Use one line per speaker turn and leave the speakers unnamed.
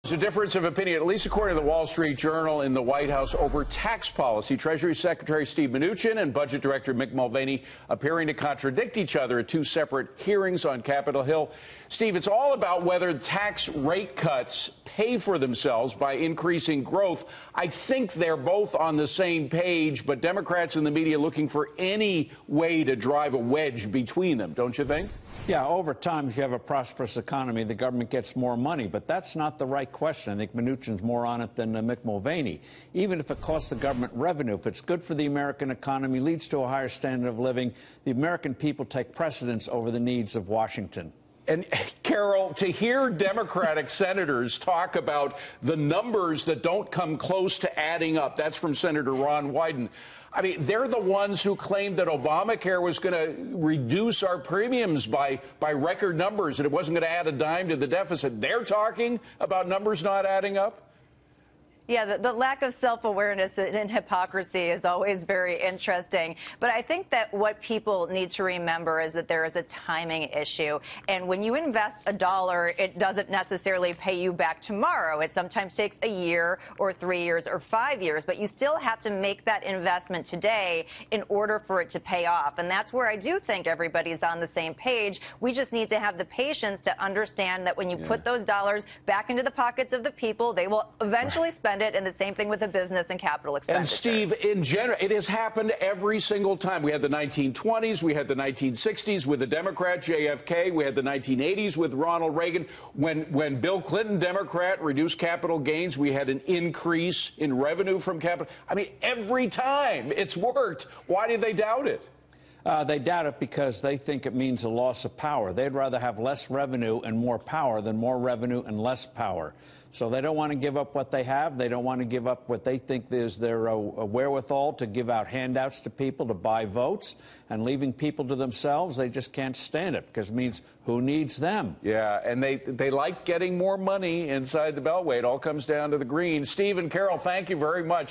There's a difference of opinion, at least according to the Wall Street Journal, in the White House over tax policy. Treasury Secretary Steve Mnuchin and Budget Director Mick Mulvaney appearing to contradict each other at two separate hearings on Capitol Hill. Steve, it's all about whether tax rate cuts pay for themselves by increasing growth. I think they're both on the same page, but Democrats and the media looking for any way to drive a wedge between them, don't you think?
Yeah, over time, if you have a prosperous economy, the government gets more money. But that's not the right question. I think Mnuchin's more on it than Mick Mulvaney. Even if it costs the government revenue, if it's good for the American economy, leads to a higher standard of living, the American people take precedence over the needs of Washington.
And, Carol, to hear Democratic senators talk about the numbers that don't come close to adding up, that's from Senator Ron Wyden. I mean, they're the ones who claimed that Obamacare was going to reduce our premiums by record numbers and it wasn't going to add a dime to the deficit. They're talking about numbers not adding up?
Yeah, the lack of self-awareness and hypocrisy is always very interesting. But I think that what people need to remember is that there is a timing issue. And when you invest $1, it doesn't necessarily pay you back tomorrow. It sometimes takes a year or 3 years or 5 years. But you still have to make that investment today in order for it to pay off. And that's where I do think everybody's on the same page. We just need to have the patience to understand that when you put those dollars back into the pockets of the people, they will eventually spend it, and the same thing with the business and capital expenditures.
And Steve, in general, it has happened every single time. We had the 1920s, we had the 1960s with the Democrat JFK, we had the 1980s with Ronald Reagan. When Bill Clinton, Democrat, reduced capital gains, we had an increase in revenue from capital. I mean, every time it's worked. Why do they doubt it?
They doubt it because they think it means a loss of power. They'd rather have less revenue and more power than more revenue and less power. So they don't want to give up what they have. They don't want to give up what they think is their wherewithal to give out handouts to people, to buy votes, and leaving people to themselves. They just can't stand it because it means who needs them?
Yeah, and they like getting more money inside the Beltway. It all comes down to the green. Steve and Carol, thank you very much.